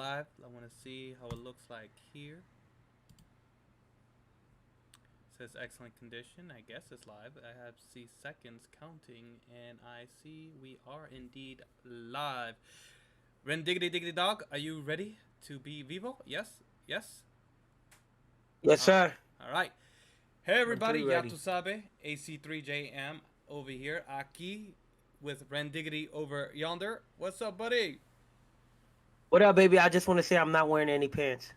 live. I want to see how it looks like here. It says excellent condition. I guess it's live. I have see seconds counting, and I see we are indeed live. Ren Diggity Diggity Dog, are you ready to be Vivo? Yes? Yes? Yes, Uh, sir. all right. Hey I'm everybody, three Yatu ready. Sabe, AC3JM over here. Aki with Ren Diggity over yonder. What's up, buddy? What up, baby? I just want to say I'm not wearing any pants.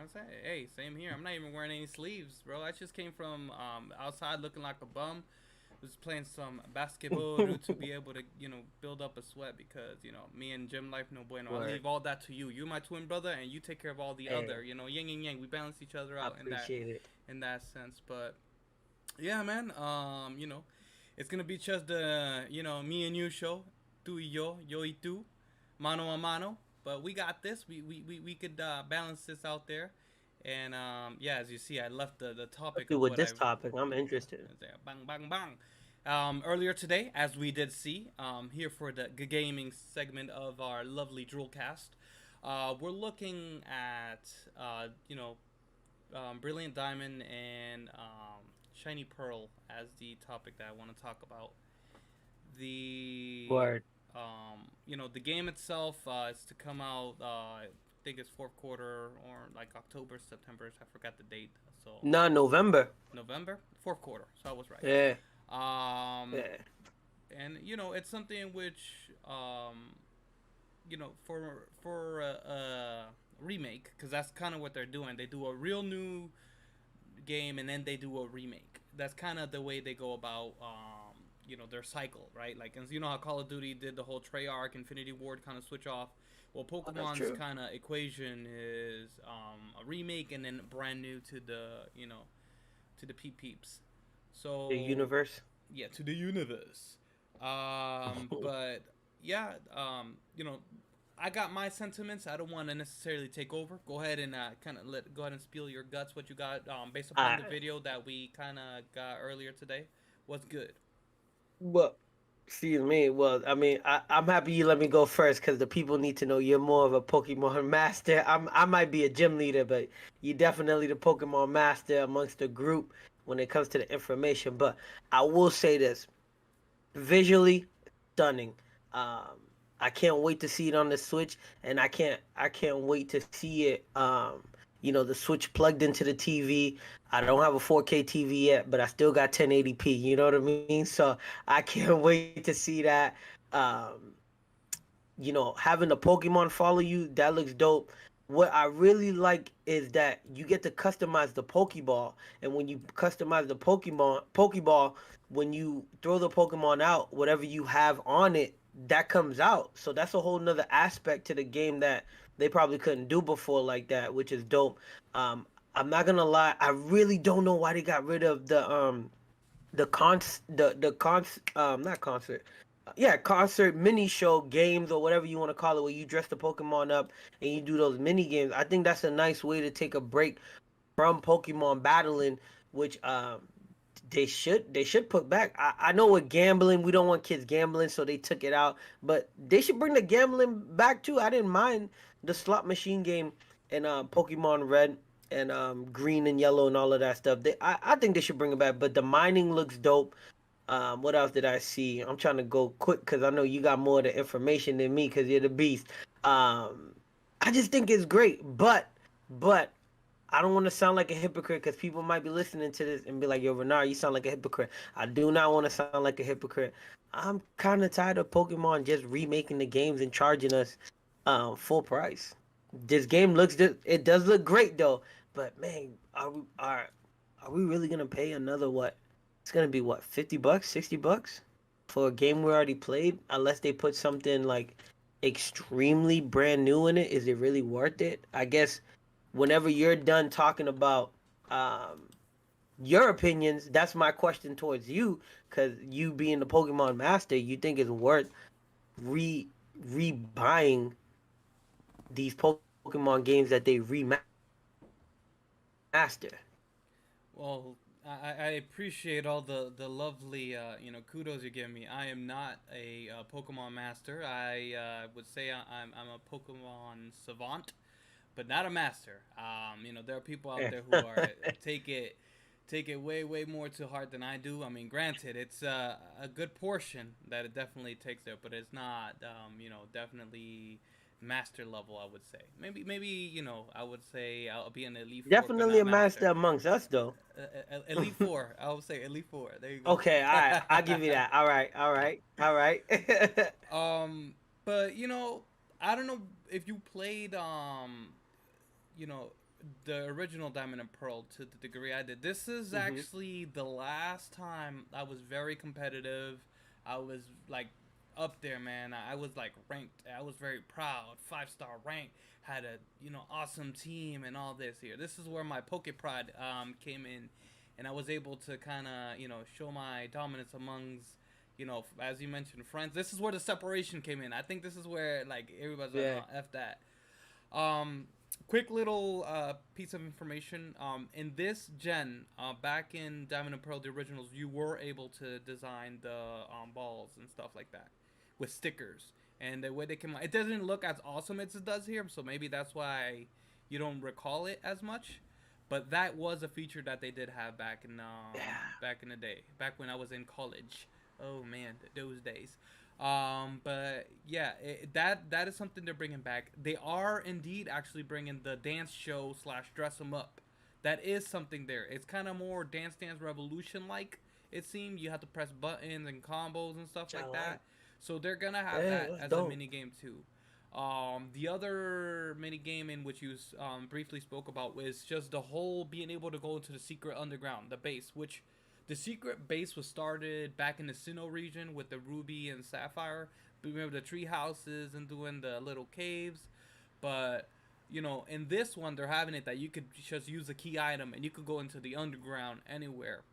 I'm saying, hey, same here. I'm not even wearing any sleeves, bro. I just came from outside looking like a bum. Was playing some basketball to be able to, build up a sweat because, me and gym life, no bueno. I Word. leave all that to you. You're my twin brother, and you take care of all the other, Hey, yin and yang. We balance each other I out appreciate it. in that sense. But yeah, man. It's gonna be just the, me and you show, tú y yo y tú, mano a mano. But we got this. We could balance this out there. And yeah, as you see, I left the Let's topic do of with what I this topic. I'm interested. bang bang bang. Earlier today, as we did see, here for the gaming segment of our lovely DRULcast, we're looking at Brilliant Diamond and Shiny Pearl as the topic that I want to talk about. The Word. the game itself is to come out. I think it's fourth quarter or like October, September. I forgot the date. So No, November. November, fourth quarter. So I was right. Yeah, Um, yeah. and it's something which for a remake, because that's kind of what they're doing. They do a real new game and then they do a remake. That's kind of the way they go about their cycle, right? Like, and you know how Call of Duty did the whole Treyarch Infinity Ward kind of switch off. Well, Oh, that's Pokemon's true. kind of equation is a remake and then brand new to the to the peeps. The So universe. yeah, to the universe. But yeah, I got my sentiments. I don't want to necessarily take over. Go ahead and go ahead and spill your guts. What you got based upon the I video that we kind of got earlier today. What's good? well, excuse me. Well, I mean, I'm happy you let me go first because the people need to know you're more of a Pokemon master. I might be a gym leader, but you're definitely the Pokemon master amongst the group when it comes to the information. But I will say this: visually stunning. Um, I can't wait to see it on the Switch, and I can't wait to see it. The Switch plugged into the TV. I don't have a 4K TV yet, but I still got 1080p. You know what I mean? So I can't wait to see that. Um, having the Pokemon follow you, that looks dope. What I really like is that you get to customize the Pokeball, and when you customize the Pokeball, when you throw the Pokemon out, whatever you have on it, that comes out. So that's a whole nother aspect to the game that they probably couldn't do before like that, which is dope. Um, I'm not gonna lie, I really don't know why they got rid of the not concert, yeah, concert mini show games or whatever you want to call it, where you dress the Pokemon up and you do those mini games. I think that's a nice way to take a break from Pokemon battling, which they should put back. I know with gambling, we don't want kids gambling, so they took it out, but they should bring the gambling back too. I didn't mind the slot machine game in Pokemon Red and green and yellow and all of that stuff. I think they should bring it back. But the mining looks dope. What else did I see? I'm trying to go quick because I know you got more of the information than me because you're the beast. Um, I just think it's great, but I don't want to sound like a hypocrite because people might be listening to this and be like, "Yo, Renard, you sound like a hypocrite." I do not want to sound like a hypocrite. I'm kind of tired of Pokemon just remaking the games and charging us full price. This game it does look great though, but man, are we really gonna pay another what? It's gonna be what, $50, $60 for a game we already played? Unless they put something like extremely brand new in it, is it really worth it? I guess whenever you're done talking about um your opinions, that's my question towards you, because you being the Pokemon master, you think it's worth re rebuying these Pokemon games that they remaster. Well, I appreciate all the lovely kudos you give me. I am not a Pokemon master. I would say I'm a Pokemon savant, but not a master. There are people out there who are take it way more to heart than I do. I mean, granted, it's a good portion that it definitely takes there, but it's not definitely master level. I would say maybe I would say I'll be an elite 4, but Definitely not a master master. amongst us, though. Elite 4. I would say Elite 4. There you go. Okay, all right, I'll give you that. All right, all right, all right. um, but I don't know if you played you know, the original Diamond and Pearl to the degree I did. This is Hmm. actually the last time I was very competitive. I was like up there, man. I was like ranked. I was very proud. 5-star rank. Had a awesome team and all this here. This is where my Poke Pride came in, and I was able to kind of show my dominance amongst as you mentioned friends. This is where the separation came in. I think this is where like everybody's like, Yeah. oh, f that. Um, quick little piece of information. In this gen, back in Diamond and Pearl, the originals, you were able to design the balls and stuff like that with stickers. And the way they came out, it doesn't look as awesome as it does here. So maybe that's why you don't recall it as much. But that was a feature that they did have back in the day, back when I was in college. Oh man, those days. But yeah, that is something they're bringing back. They are indeed actually bringing the dance show slash dress 'em up. That is something there. It's kind of more Dance Revolution like. It seemed you have to press buttons and combos and stuff Which I like like. that. So they're gonna have Yeah, that that's as a dope. mini game too. The other mini game in which you briefly spoke about was just the whole being able to go into the secret underground, the base, which the secret base was started back in the Sinnoh region with the Ruby and Sapphire. Remember the tree houses and doing the little caves, but in this one they're having it that you could just use a key item and you could go into the underground anywhere.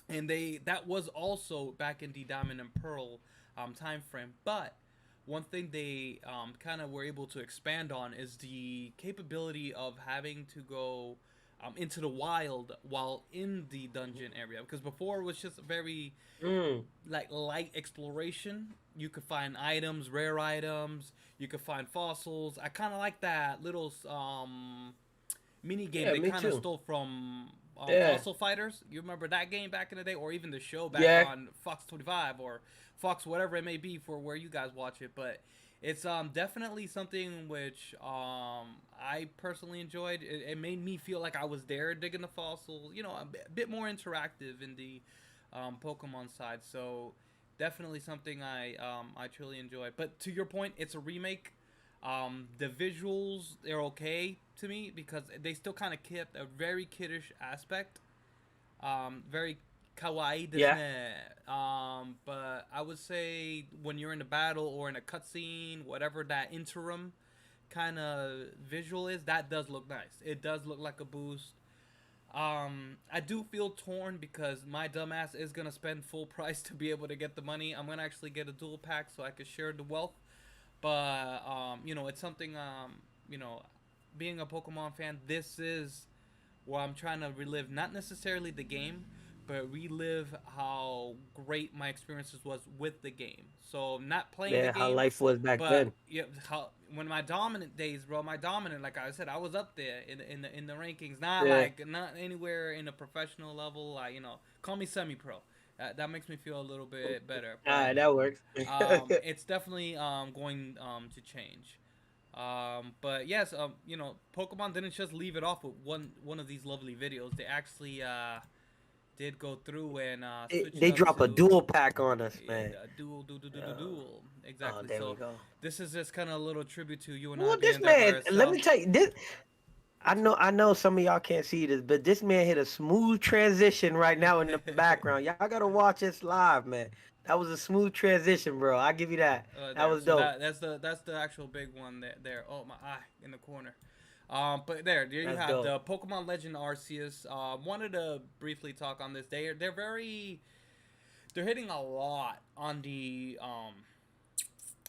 And that was also back in the Diamond and Pearl time frame, but one thing they kind of were able to expand on is the capability of having to go into the wild while in the dungeon area, because before it was just very Mm. like light exploration. You could find items, rare items. You could find fossils. I kind of like that little mini game Yeah, they me kind of too. stole from Yeah. Fossil Fighters. You remember that game back in the day, or even the show back Yeah. on Fox 25 or Fox whatever it may be for where you guys watch it. But it's definitely something which I personally enjoyed. It made me feel like I was there digging the fossil. A bit more interactive in the Pokemon side. So definitely something I truly enjoy. But to your point, it's a remake. The visuals they're okay to me because they still kind of kept a very kiddish aspect, very kawaii Yeah. desu. But I would say when you're in a battle or in a cutscene, whatever that interim kind of visual is, that does look nice. It does look like a boost. I do feel torn because my dumbass is gonna spend full price to be able to get the money. I'm gonna actually get a dual pack so I can share the wealth. But it's something. You know, being a Pokemon fan, this is where I'm trying to relive not necessarily the game, but relive how great my experiences was with the game. So not playing the Yeah, how game, life was back but then. yeah, how when my dominant days, bro, my dominant, like I said, I was up there in the rankings. Not Yeah. like not anywhere in a professional level. Like call me semi-pro. That makes me feel a little bit better, but That works. it's definitely going to change. But yes, Pokemon didn't just leave it off with one of these lovely videos. They actually did go through and switch it They up drop a to dual pack on us, man. dual. Oh, Exactly. there we So go. this is just kind of a little tribute to you and I Well, this being there by man, let ourselves. me tell you, this I know some of y'all can't see this, but this man hit a smooth transition right now in the background. Y'all gotta watch this live, man. That was a smooth transition, bro. I give you that. That There. was So dope. that's the actual big one there. Oh my eye in the corner. But there you That's have dope. the Pokemon Legend Arceus. Wanted to briefly talk on this. They're hitting a lot on the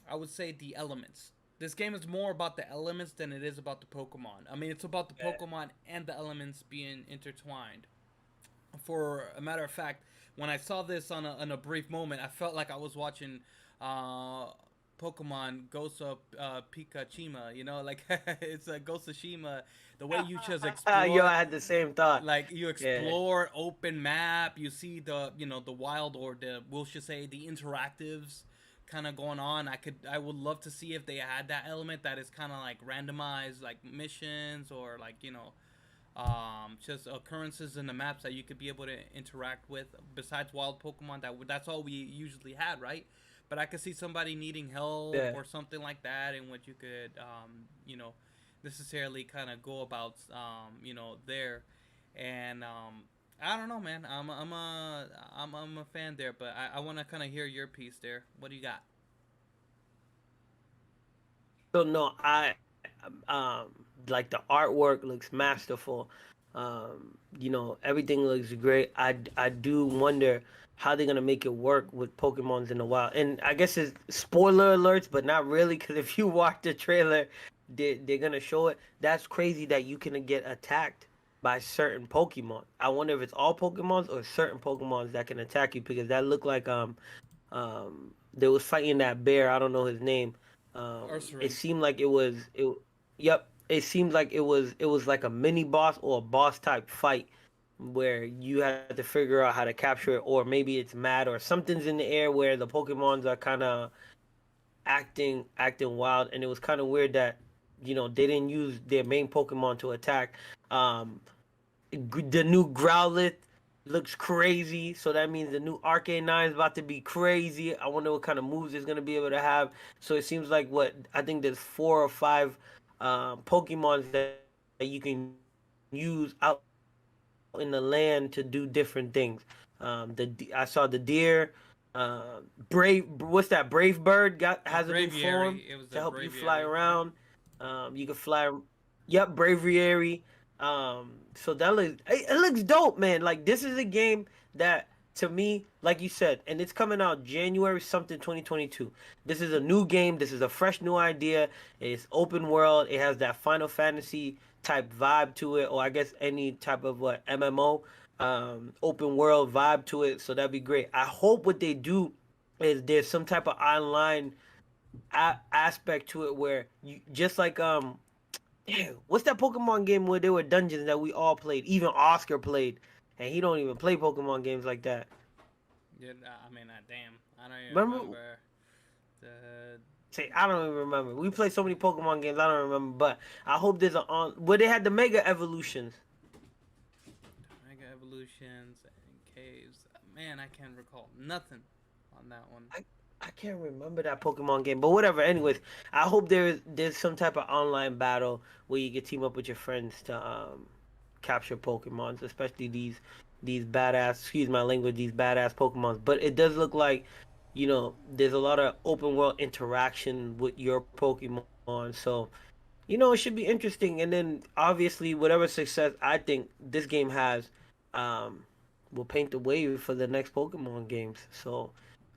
I would say the elements. This game is more about the elements than it is about the Pokemon. I mean, it's about the Yeah. Pokemon and the elements being intertwined. For a matter of fact, when I saw this on a brief moment, I felt like I was watching uh, Pokemon Ghost of Pikachu. You know, like it's a Ghost of Shima. The way you just Yo, explore, I had the same thought. like you Yeah. explore open map, you see the wild, or the we'll just say the interactives kind of going on. I would love to see if they had that element that is kind of like randomized, like missions, or like just occurrences in the maps that you could be able to interact with besides wild Pokemon. That's all we usually had, right? But I could see somebody needing help Yeah. or something like that, in which you could necessarily kind of go about there. And I don't know, man. I'm a fan there, but I want to kind of hear your piece there. What do you got? So no, like the artwork looks masterful. Everything looks great. I do wonder how they're gonna make it work with Pokemon's in the wild. And I guess it's spoiler alerts, but not really, because if you watch the trailer, they're gonna show it. That's crazy that you can get attacked by certain Pokemon. I wonder if it's all Pokemons or certain Pokemons that can attack you, because that looked like they was fighting that bear. I don't know his name. It Ursaring. seemed like it. Yep, it seemed like it was like a mini boss or a boss type fight where you had to figure out how to capture it, or maybe it's mad or something's in the air where the Pokemons are kind of acting wild, and it was kind of weird that they didn't use their main Pokemon to attack. Um, the new Growlithe looks crazy, so that means the new Arcanine is about to be crazy. I wonder what kind of moves it's gonna be able to have. So it seems like what I think there's 4 or 5 Pokemons that you can use out in the land to do different things. I saw the deer. Brave, what's that? Brave Bird has a new form to Braviary. help It you was the fly Braviary, around. right? You can fly. Yep, Braviary. So that it looks dope, man. Like, this is a game that, to me, like you said, and it's coming out January something 2022. This is a new game. This is a fresh new idea. It's open world. It has that Final Fantasy type vibe to it, or I guess any type of what MMO, open world vibe to it. So that'd be great. I hope what they do is there's some type of online aspect to it where you just like damn, what's that Pokemon game where there were dungeons that we all played? Even Oscar played, and he don't even play Pokemon games like that. Yeah, I mean, damn, I don't even Remember? remember the Say, I don't even remember. We played so many Pokemon games, I don't remember. But I hope there's a on where they had the Mega Evolutions. Mega Evolutions and Caves. Man, I can't recall nothing on that one. I I can't remember that Pokemon game, but whatever. Anyways, I hope there's some type of online battle where you can team up with your friends to capture Pokemons, especially these badass. Excuse my language. These badass Pokemons. But it does look like, there's a lot of open world interaction with your Pokemon. So, it should be interesting. And then obviously, whatever success I think this game has, um, will paint the way for the next Pokemon games. So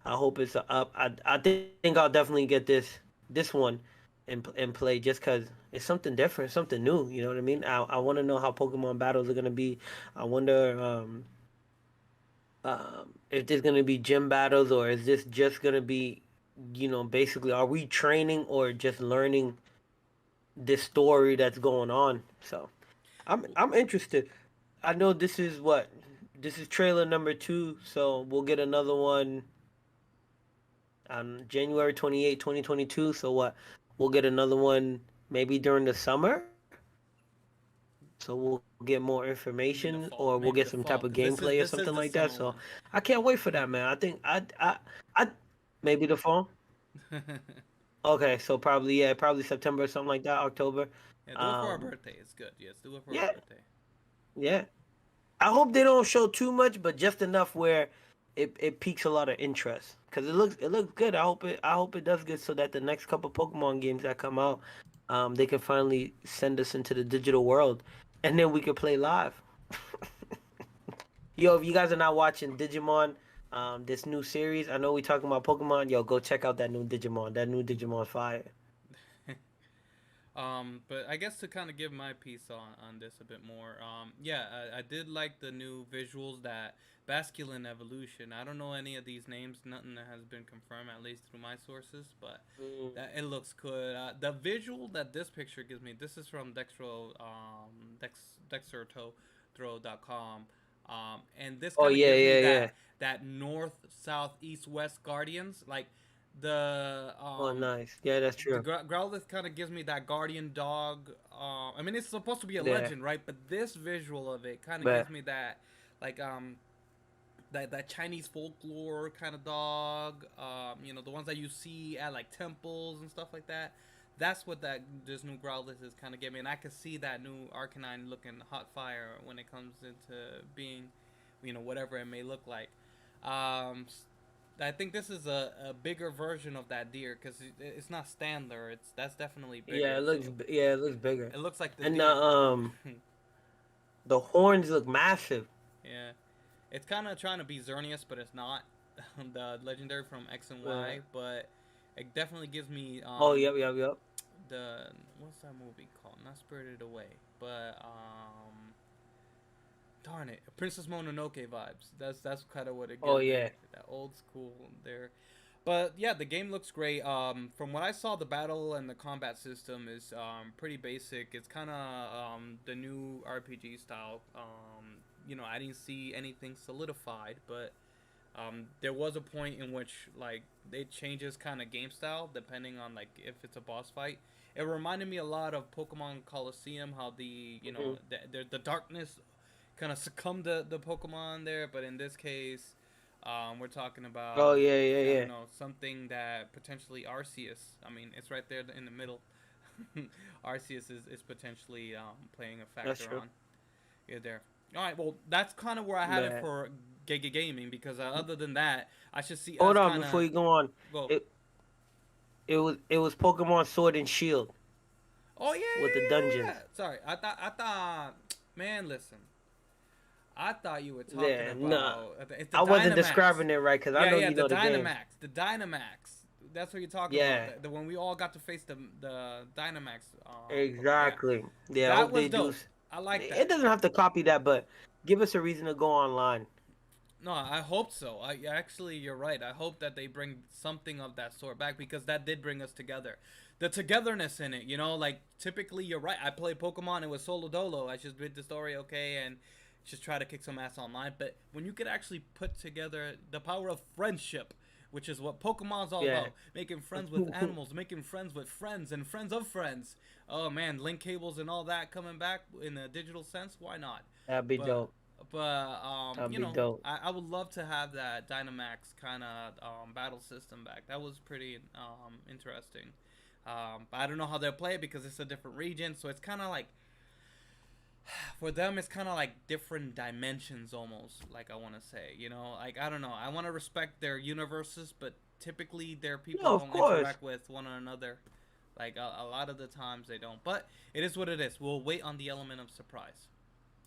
I hope it's a up. I think I'll definitely get this one and play, just because it's something different, something new. You know what I mean? I want to know how Pokemon battles are gonna be. I wonder if there's gonna be gym battles, or is this just gonna be, basically, are we training or just learning this story that's going on? So I'm interested. I know this is trailer number 2, so we'll get another one on January 28th, 2022. So what? We'll get another one maybe during the summer. So we'll get more Maybe information, the or fall. we'll get Maybe some the type of fall, because this gameplay is or this something is the like that. summer So one. I can't wait for that, man. I think I maybe the fall. Okay, so probably, yeah, probably September or something like that, October. Yeah, do it for our Um, birthday. It's good. Yes, do it for our yeah, birthday. yeah. I hope they don't show too much, but just enough where it piques a lot of interest. Cause it looks good. I hope it does good, so that the next couple Pokemon games that come out, they can finally send us into the digital world, and then we can play live. Yo, if you guys are not watching Digimon, this new series, I know we talking about Pokemon. Yo, go check out that new Digimon. That new Digimon fire. But I guess to kind of give my piece on this a bit more, yeah, I did like the new visuals, that Basculin evolution. I don't know any of these names, nothing that has been confirmed, at least through my sources, but Mm. that it looks good. The visual that this picture gives me, this is from Dexterto.com, and this Oh kind of yeah, gives me yeah, yeah. that north, south, east, west Guardians, like the Oh nice. Yeah, that's the true. Growlithe kind of gives me that guardian dog. I mean, it's supposed to be a Yeah, legend, right? But this visual of it kind of but gives me that, like, that Chinese folklore kind of dog. The ones that you see at like temples and stuff like that. That's what that this new Growlithe is kind of giving me, and I can see that new Arcanine looking hot fire when it comes into being, whatever it may look like. Um, I think this is a bigger version of that deer because it's not Standler. That's definitely yeah, bigger. So it looks bigger, it looks like the and deer. the horns look massive. Yeah, it's kind of trying to be Xerneas, but it's not. The legendary from X and Yeah. Y, but it definitely gives me Oh yep, yep, yep. the what's that movie called? Not Spirited Away, but darn it, Princess Mononoke vibes. That's kind of what it Oh gives me. yeah. That old school there. But yeah, the game looks great. From what I saw, the battle and the combat system is pretty basic. It's kind of the new RPG style. I didn't see anything solidified, but there was a point in which like it changes kind of game style depending on like if it's a boss fight. It reminded me a lot of Pokemon Colosseum, how Mhm. the darkness kind of succumbed the Pokemon there, but in this case, we're talking Oh about yeah, yeah, I don't yeah. know, something that potentially Arceus. I mean, it's right there in the middle. Arceus is potentially playing a That's factor true. on there. All right, well, that's kind of where I had it But for Giga Gaming because other than that, I should see hold us on kind before of you go on. go. It was Pokemon Sword and Shield Oh yeah, with the yeah, yeah, yeah. dungeons. Sorry, I thought, man, listen, I thought you were talking Yeah, nah. about it's the I wasn't Dynamax. describing it right because I Yeah, know yeah, you the know the game. Dynamax, the Dynamax. That's what you're talking about. Yeah, The when we all got to face the Dynamax. Yeah, exactly. Yeah, I that hope was they do. dope. I like It that. doesn't have to copy that, but give us a reason to go online. No, I hope so. Actually, you're right. I hope that they bring something of that sort back because that did bring us together. The togetherness in it, like typically you're right. I played Pokemon. It was solo dolo. I just did the story okay and just try to kick some ass online. But when you could actually put together the power of friendship, which is what Pokemon's all Yeah, about, making friends with animals, making friends with friends and friends of friends. Oh man, link cables and all that coming back in a digital sense. Why not? that'd be But dope. but That'd be dope. I would love to have that Dynamax kind of battle system back. That was pretty interesting. But I don't know how they'll play it because it's a different region, so it's kind of like for them it's kind of like different dimensions almost. Like I want to say, like I don't know. I want to respect their universes, but typically their people No, of don't course. interact with one another. Like a lot of the times they don't. But it is what it is. We'll wait on the element of surprise.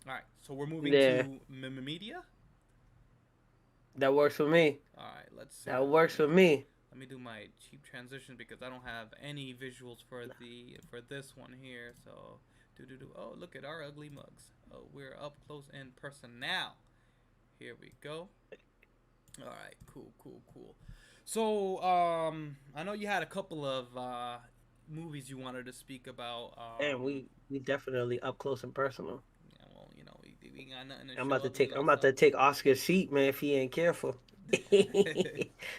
All right, so we're moving Yeah, to media. that works for me. All right, let's That works for me. let me do my cheap transition because I don't have any visuals for this one here. So do. Oh, look at our ugly mugs. Oh, we're up close in person now. Here we go. All right, cool. So I know you had a couple of movies you wanted to speak about. And we definitely up close and personal. Yeah, well, we got nothing to I'm show about to ugly take I'm love, about so. to take Oscar's seat, man, if he ain't careful.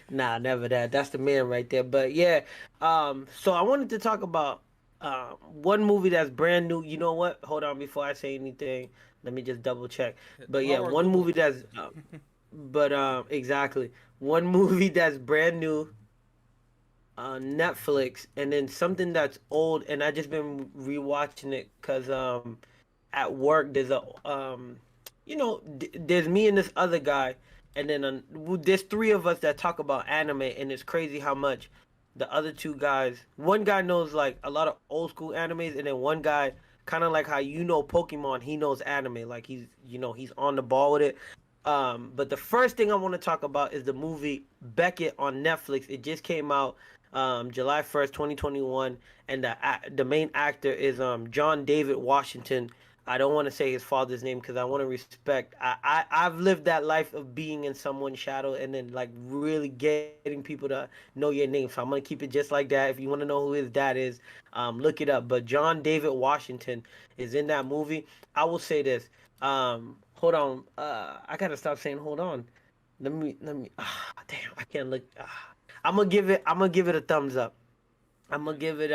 Nah, never that. That's the man right there. But yeah, so I wanted to talk about one movie that's brand new. You know what? Hold on before I say anything. Let me just double check. The But yeah, power of one Google. movie that's but exactly. One movie that's brand new on Netflix, and then something that's old, and I just been rewatching it because at work there's a there's me and this other guy, and then there's three of us that talk about anime, and it's crazy how much the other two guys, one guy knows like a lot of old school animes, and then one guy kind of like how Pokemon, he knows anime, like he's on the ball with it. But the first thing I want to talk about is the movie Beckett on Netflix. It just came out. July 1st, 2021, and the main actor is John David Washington. I don't want to say his father's name because I want to respect. I've lived that life of being in someone's shadow and then like really getting people to know your name. So I'm gonna keep it just like that. If you want to know who his dad is, look it up. But John David Washington is in that movie. I will say this. Hold on. I gotta stop saying hold on. Let me. Damn, I can't look. I'm gonna give it a thumbs up. I'm gonna Okay. give it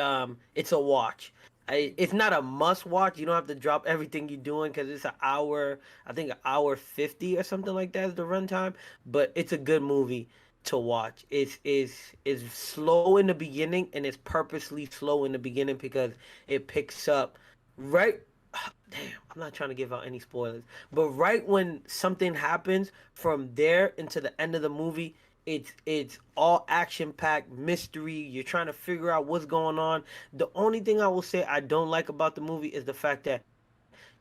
it's a watch. It's not a must watch. You don't have to drop everything you're doing because it's an hour. I think an hour 50 or something like that is the runtime. But it's a good movie to watch. It's slow in the beginning and it's purposely slow in the beginning because it picks up right. Damn, I'm not trying to give out any spoilers, but right when something happens, from there into the end of the movie, it's all action packed mystery. You're trying to figure out what's going on. The only thing I will say I don't like about the movie is the fact that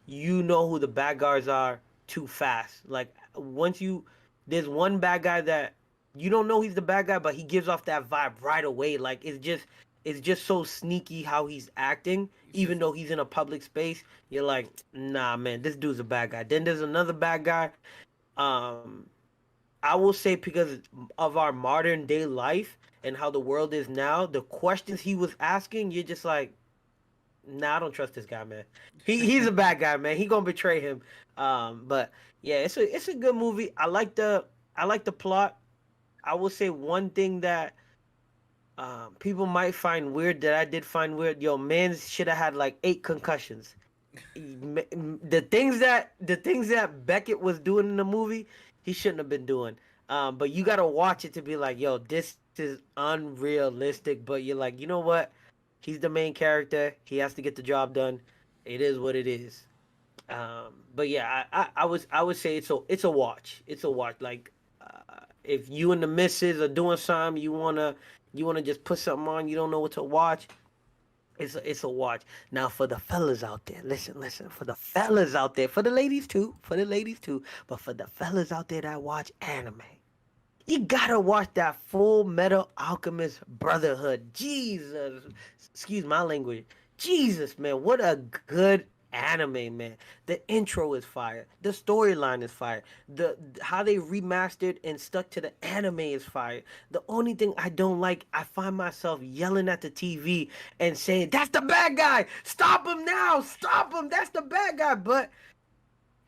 you know who the bad guys are too fast. Like once you, there's one bad guy that you don't know he's the bad guy, but he gives off that vibe right away. Like it's just so sneaky how he's acting, It's even just though he's in a public space. You're like, nah, man, this dude's a bad guy. Then there's another bad guy. Um, I will say because of our modern day life and how the world is now, the questions he was asking, you're just like, nah, I don't trust this guy, man. He's a bad guy, man. He gonna betray him. But yeah, it's a good movie. I like the plot. I will say one thing that people might find weird that I did find weird. Yo, man should have had like 8 concussions. The things that Beckett was doing in the movie, he shouldn't have been doing. But you gotta watch it to be like, yo, this is unrealistic. But you're like, you know what? He's the main character. He has to get the job done. It is what it is. But yeah, I would say it's a watch. It's a watch. Like if you and the missus are doing something, you wanna just put something on. You don't know what to watch. It's a watch. Now for the fellas out there, listen. For the fellas out there, for the ladies too, but for the fellas out there that watch anime, you gotta watch that Full Metal Alchemist Brotherhood. Jesus, excuse my language. Jesus, man, what a good anime, man. The intro is fire. The storyline is fire. The how they remastered and stuck to the anime is fire. The only thing I don't like, I find myself yelling at the TV and saying, "That's the bad guy! Stop him now! Stop him! That's the bad guy!" But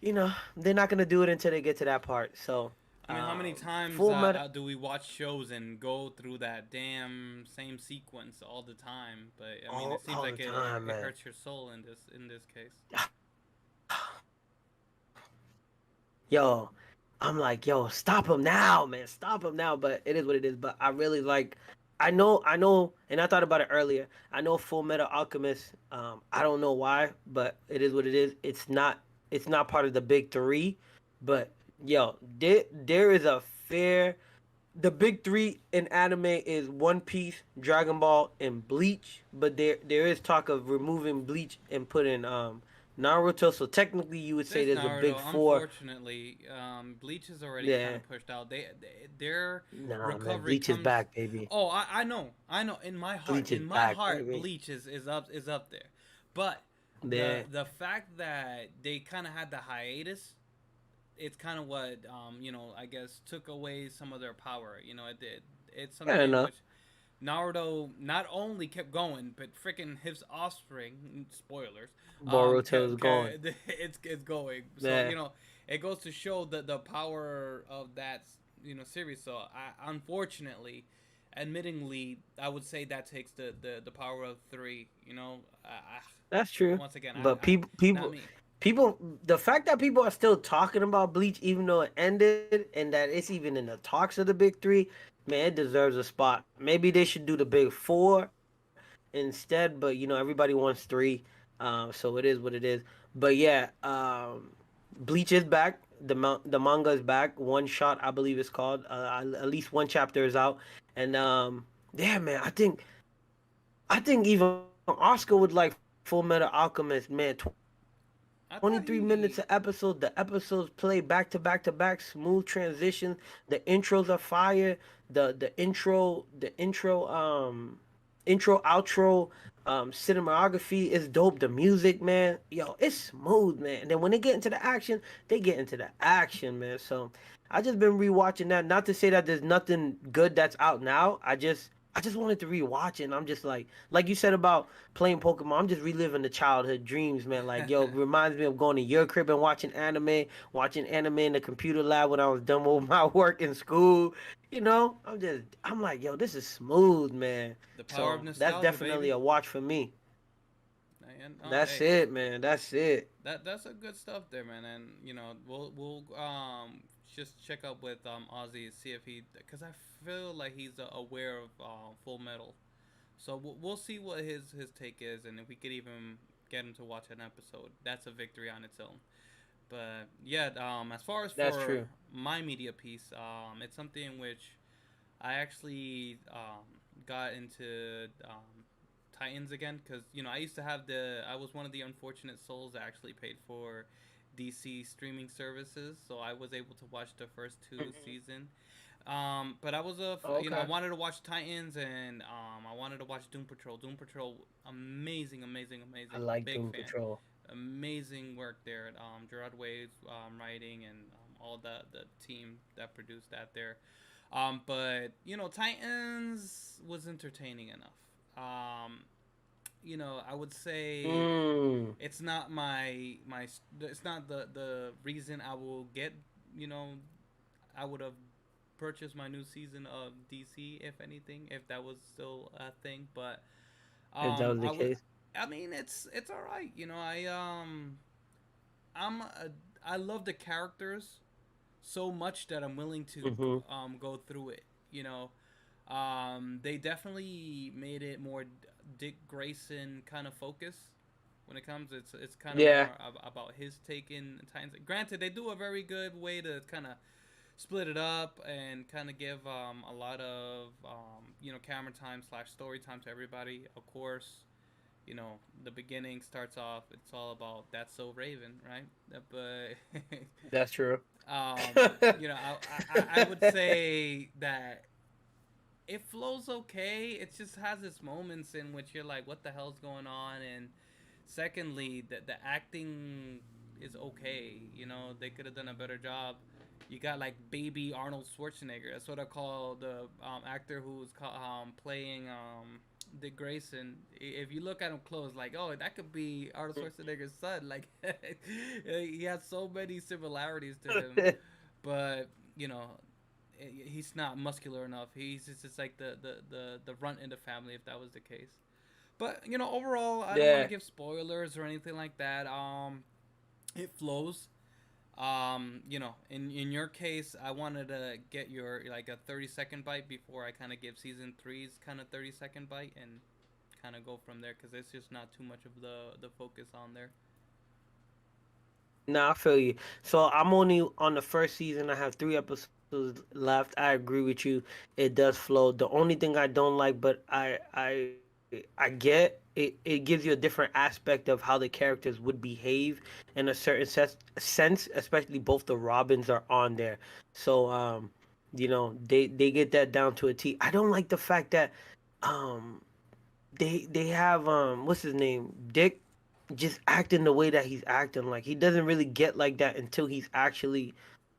they're not gonna do it until they get to that part. So, I mean, how many times Full Metal. do we watch shows and go through that damn same sequence all the time? But I mean, it seems All like the it, time, it man. hurts your soul in this case. Yo, I'm like, yo, stop him now, man. Stop him now. But it is what it is. But I really like, I know, and I thought about it earlier. I know Full Metal Alchemist. I don't know why, but it is what it is. It's not part of the big three. But yo, there is a fair. The big three in anime is One Piece, Dragon Ball, and Bleach. But there is talk of removing Bleach and putting Naruto. So technically, you would say There's there's a big Naruto. four. Unfortunately, Bleach is already kind Yeah. of pushed out. Their Nah, man, recovery Bleach is comes. back, baby. Oh, I know. Bleach is In my back, heart, baby. Bleach is up there. But Yeah, the fact that they kind of had the hiatus, it's kind of what I guess took away some of their power. It did. It's fair something in enough. which Naruto not only kept going, but freaking his offspring, spoilers, Boruto's going. it's going. So Yeah, it goes to show the power of that series. So unfortunately, admittingly, I would say that takes the power of three. that's true. Once again, But I people, not people, me. people, the fact that people are still talking about Bleach, even though it ended, and that it's even in the talks of the big three, man, it deserves a spot. Maybe they should do the big four instead. But everybody wants three, so it is what it is. But yeah, Bleach is back. The manga is back. One shot, I believe it's called. At least one chapter is out, and yeah, man, I think even Oscar would like Full Metal Alchemist, man. 20 episodes. I thought 23 minutes he. of episode. The episodes play back to back to back, smooth transition. The intros are fire. The intro outro cinematography is dope. The music, man, yo, it's smooth, man. And then when they get into the action, they get into the action, man. So I just been rewatching that. Not to say that there's nothing good that's out now. I just wanted to rewatch it. And I'm just like you said about playing Pokemon. I'm just reliving the childhood dreams, man. Like, yo, it reminds me of going to your crib and watching anime in the computer lab when I was done with my work in school. I'm like, yo, this is smooth, man. The power of So that's nostalgia, definitely baby. a watch for me. And That's hey, it, man. That's it. that's a good stuff there, man. And we'll just check up with Ozzy, see if he, because I feel like he's aware of Full Metal. So we'll see what his take is, and if we could even get him to watch an episode, that's a victory on its own. But yeah, as far as That's for true. my media piece, it's something in which I actually got into Titans again, because I used to have I was one of the unfortunate souls that actually paid for DC streaming services, so I was able to watch the first two Hmm. season. But I was I Okay. wanted to watch Titans, and I wanted to watch Doom Patrol. Doom Patrol, amazing, amazing, I amazing, like big Doom fan. Patrol. Amazing work there. Gerard Way's writing, and all the team that produced that there. But Titans was entertaining enough. I would say Mm. it's not my it's not the reason I will get. You know, I would have purchased my new season of DC, if anything, if that was still a thing. But If that was the I would. case. I mean, it's all right. I'm a, I love the characters so much that I'm willing to Hmm. go through it. You know, they definitely made it more Dick Grayson kind of focus when it comes. It's kind of Yeah, more about his take in Titans. Granted, they do a very good way to kind of split it up and kind of give a lot of camera time slash story time to everybody. Of course, the beginning starts off. It's all about that's so Raven, right? But that's true. I would say that it flows okay. It just has its moments in which you're like, what the hell's going on? And secondly, the acting is okay. They could have done a better job. You got like baby Arnold Schwarzenegger. That's what I call the actor who's playing Dick Grayson. If you look at him close, like, oh, that could be Arnold Schwarzenegger's son. Like, he has so many similarities to him, but you know, he's not muscular enough. He's just like the runt in the family, if that was the case. But overall, I don't want to Yeah. give spoilers or anything like that. It flows. In your case, I wanted to get your like a 30-second bite before I kind of give season three's kind of 30-second bite and kind of go from there, because it's just not too much of the focus on there. Nah, I feel you. So I'm only on the first season. I have 3 episodes left. I agree with you. It does flow. The only thing I don't like, but I get it. It gives you a different aspect of how the characters would behave in a certain sense. Especially both the Robins are on there, so they get that down to a T. I don't like the fact that um they have what's his name, Dick, just acting the way that he's acting. Like he doesn't really get like that until he's actually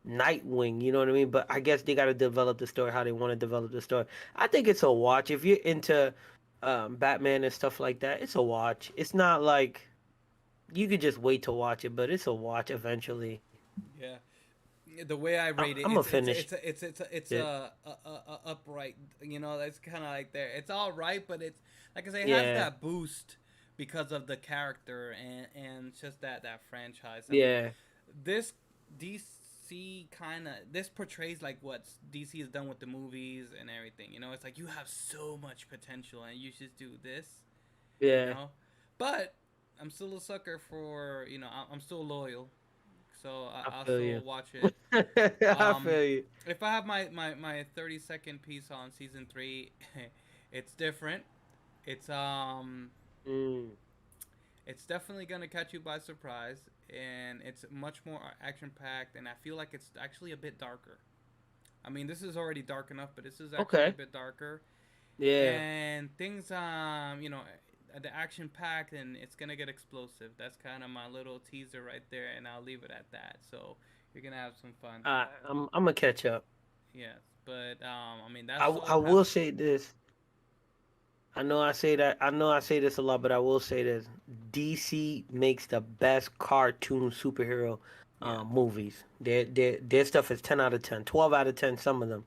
Nightwing. You know what I mean? But I guess they got to develop the story how they want to develop the story. I think it's a watch if you're into Batman and stuff like that. It's a watch. It's not like you could just wait to watch it, but it's a watch eventually. Yeah, the way I rate it, I'm gonna finish it's it. a upright. That's kind of like there. It's all right, but it's like I say, it has Yeah, that boost because of the character and just that franchise. I mean, yeah, this DC kind of this portrays like what DC has done with the movies and everything. It's like you have so much potential and you just do this. You yeah. know, but I'm still a sucker for I'm still loyal, so I I'll feel you. still watch it. I Um, feel you. if I have my 30-second piece on season three, it's different. It's Mm. It's definitely gonna catch you by surprise, and it's much more action packed, and I feel like it's actually a bit darker. I mean, this is already dark enough, but this is actually a Okay. bit darker, Yeah. and things the action packed, and it's gonna get explosive. That's kind of my little teaser right there, and I'll leave it at that. So you're gonna have some fun. I'm gonna catch up. Yes, but I mean I that's I all will happening. say this. I know I say this a lot, but I will say this. DC makes the best cartoon superhero Yes. movies. Their stuff is 10 out of 10, 12 out of 10, some of them.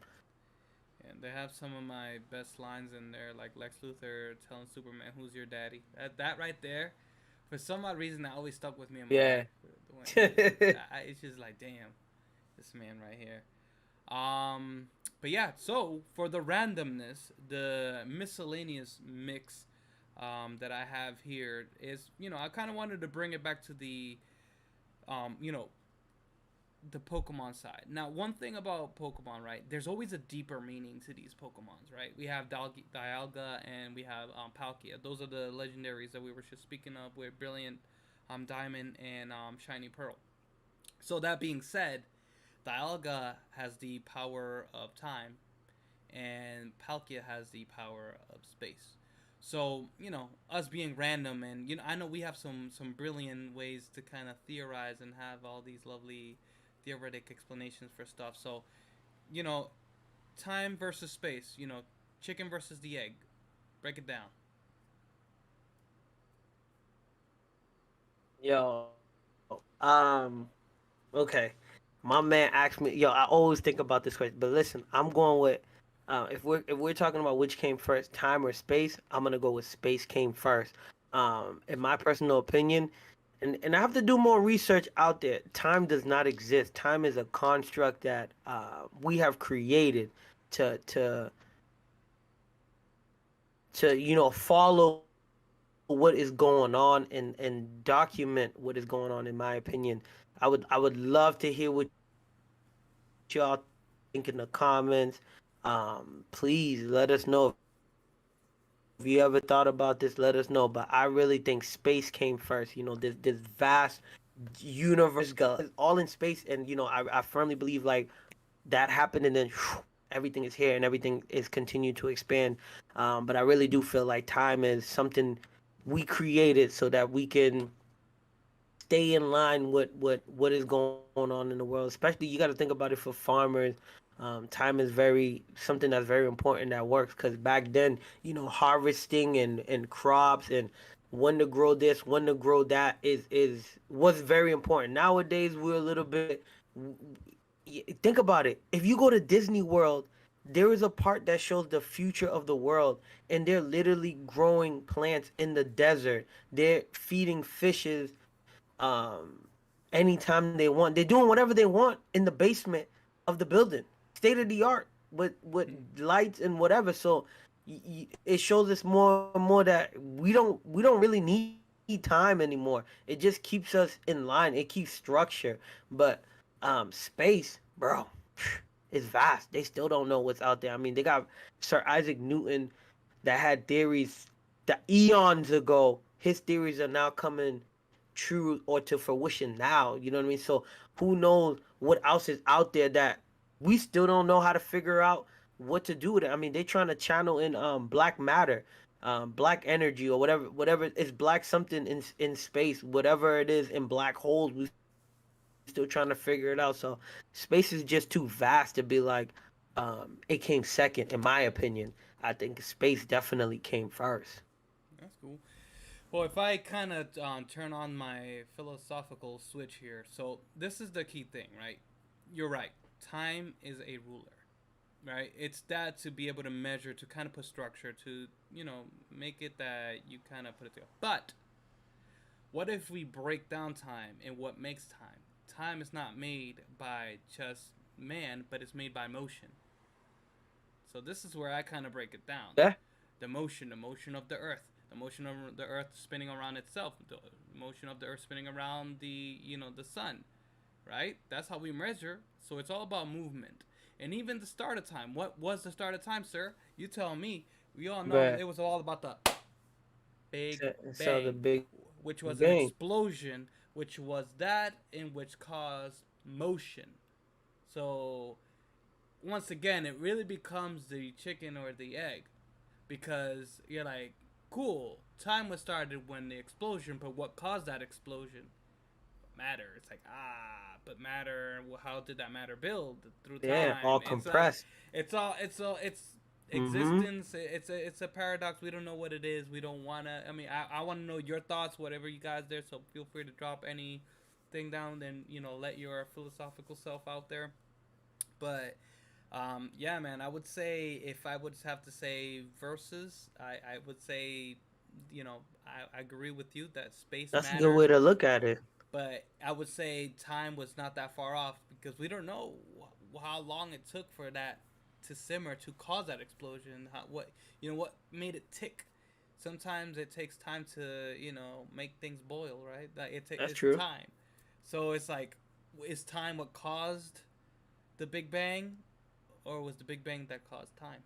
And they have some of my best lines in there, like Lex Luthor telling Superman, "Who's your daddy?" That right there, for some odd reason, that always stuck with me in my Yeah. life. It's just like, damn, this man right here. But yeah, so for the randomness, the miscellaneous mix that I have here is, I kind of wanted to bring it back to um, you know, the Pokemon side. Now, one thing about Pokemon, right? There's always a deeper meaning to these Pokemons, right? We have Dialga and we have Palkia. Those are the legendaries that we were just speaking of with Brilliant Diamond and Shiny Pearl. So that being said, Dialga has the power of time, and Palkia has the power of space. So us being random, and I know we have some brilliant ways to kind of theorize and have all these lovely theoretic explanations for stuff. So you know, time versus space. Chicken versus the egg. Break it down. Yo, okay. My man asked me, yo, I always think about this question, but listen, I'm going with, if we're talking about which came first, time or space, I'm gonna go with space came first. In my personal opinion, and I have to do more research out there. Time does not exist. Time is a construct that we have created to to follow what is going on and document what is going on. In my opinion, I would love to hear what y'all think in the comments. Please let us know if you ever thought about this. Let us know. But I really think space came first. This vast universe, galaxies, all in space, and I firmly believe like that happened, and then everything is here and everything is continued to expand. But I really do feel like time is something we created so that we can stay in line with what is going on in the world. Especially you got to think about it for farmers. Time is very something that's very important that works because back then, harvesting and crops and when to grow this, when to grow that is was very important. Nowadays, we're a little bit. Think about it. If you go to Disney World, there is a part that shows the future of the world, and they're literally growing plants in the desert. They're feeding fishes anytime they want. They're doing whatever they want in the basement of the building, state of the art with lights and whatever. So it shows us more and more that we don't really need time anymore. It just keeps us in line. It keeps structure. But space, bro, is vast. They still don't know what's out there. I mean, they got Sir Isaac Newton that had theories that eons ago. His theories are now coming true or to fruition now. You know what I mean? So who knows what else is out there that we still don't know how to figure out what to do with it. I mean, they're trying to channel in black matter, black energy or whatever is black something in space, whatever it is in black holes. We still trying to figure it out. So space is just too vast to be like it came second in my opinion. I think space definitely came first. That's cool. Well, if I kind of turn on my philosophical switch here, so this is the key thing, right? You're right. Time is a ruler, right? It's that to be able to measure, to kind of put structure, to make it that you kind of put it together. But what if we break down time and what makes time? Time is not made by just man, but it's made by motion. So this is where I kind of break it down. Yeah. The motion of the Earth, the motion of the Earth spinning around itself, the motion of the Earth spinning around the sun, right? That's how we measure. So it's all about movement. And even the start of time. What was the start of time, sir? You tell me. We all know But it was all about the Big so the Bang. Big Bang. which was an Gang. explosion, which was that in which caused motion. So once again, it really becomes the chicken or the egg, because you're like, cool, time was started when the explosion, but what caused that explosion? Matter. It's like, but matter. Well, how did that matter build through Yeah, time? all It's like, compressed. it's Mm-hmm. existence. It's a paradox. We don't know what it is. We don't wanna. I mean, I want to know your thoughts, whatever you guys there. So feel free to drop anything down. Then let your philosophical self out there. But yeah, man, I would say, if I would have to say versus, I would say, I agree with you that space That's a good matters, way to look at it. but I would say time was not that far off, because we don't know how long it took for that to simmer to cause that explosion. What made it tick. Sometimes it takes time to make things boil, right? Like That's it's true. time. So it's like, is time what caused the Big Bang, or was the Big Bang that caused time?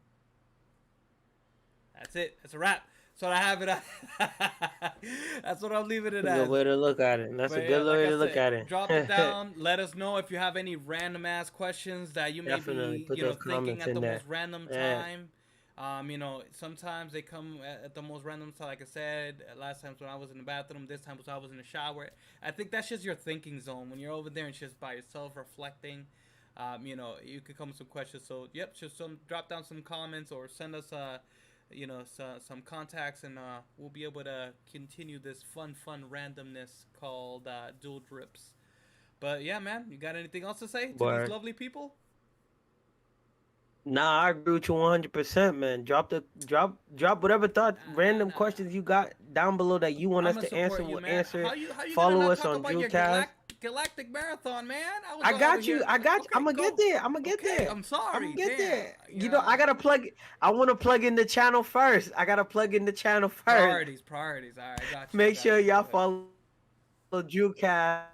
That's it. That's a wrap. So I have it. That's what I'm leaving it That's a good as. way to look at it. That's a But good yeah, like way I to look said, at drop it it. down. Let us know if you have any random ass questions that you may Definitely be, put those thinking comments at in the there. most random Yeah, time. Sometimes they come at the most random time. Like I said, last time when I was in the bathroom. This time was I was in the shower. I think that's just your thinking zone when you're over there and just by yourself reflecting. You could come with some questions. So yep, just drop down some comments or send us some contacts, and we'll be able to continue this fun randomness called dual drips. But yeah, man, you got anything else to say to these but lovely people? nah, I agree with you 100%, man. Drop whatever thought, random Nah. questions you got down below that you want I'm us gonna to answer. support you, We'll man. answer How it. you gonna Follow not us talk on about your DRULcast. galactic marathon, man? I was I over got you. here. I got you. I'm Okay, gonna get go. there. I'm gonna get Okay, there. I'm I'm gonna sorry. get Damn. there. I Yeah. gotta plug. I want to plug in the channel first. I gotta plug in the channel first. Priorities. All right, I got you. I Make got sure you. y'all Go ahead. follow DRULcast.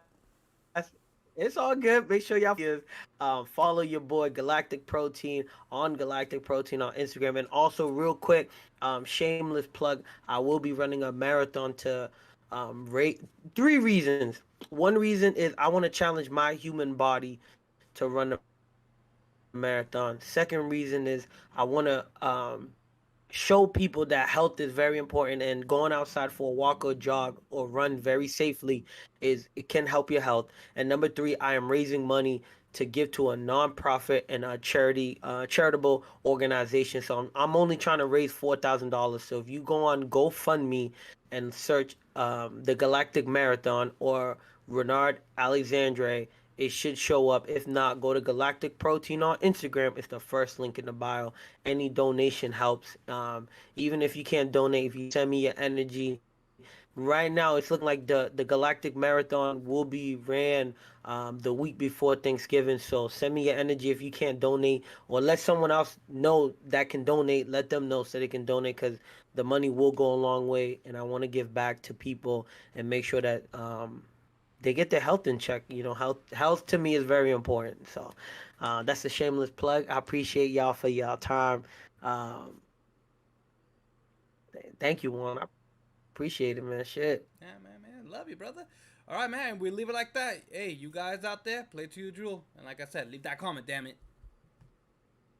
It's all good. Make sure y'all follow your boy Galactic Protein on Galactic Protein on Instagram, and also real quick, shameless plug. I will be running a marathon to rate 3 reasons. One reason is I want to challenge my human body to run a marathon. Second reason is I want to show people that health is very important, and going outside for a walk or jog or run very safely it can help your health. And number three, I am raising money to give to a non-profit and a charitable organization. So I'm only trying to raise $4,000. So if you go on GoFundMe and search the Galactic Marathon or Renard Alexandre, it should show up. If not, go to Galactic Protein on Instagram. It's the first link in the bio. Any donation helps. Even if you can't donate, if you send me your energy. Right now, it's looking like the Galactic Marathon will be ran the week before Thanksgiving. So send me your energy if you can't donate, or let someone else know that can donate. Let them know so they can donate, because the money will go a long way, and I want to give back to people and make sure that they get their health in check. Health to me is very important. So that's a shameless plug. I appreciate y'all for y'all time. Um, Thank you, Juan. I appreciate it, man. Shit. Yeah, man. Love you, brother. All right, man. We leave it like that. Hey, you guys out there, play to your drool. And like I said, leave that comment, damn it.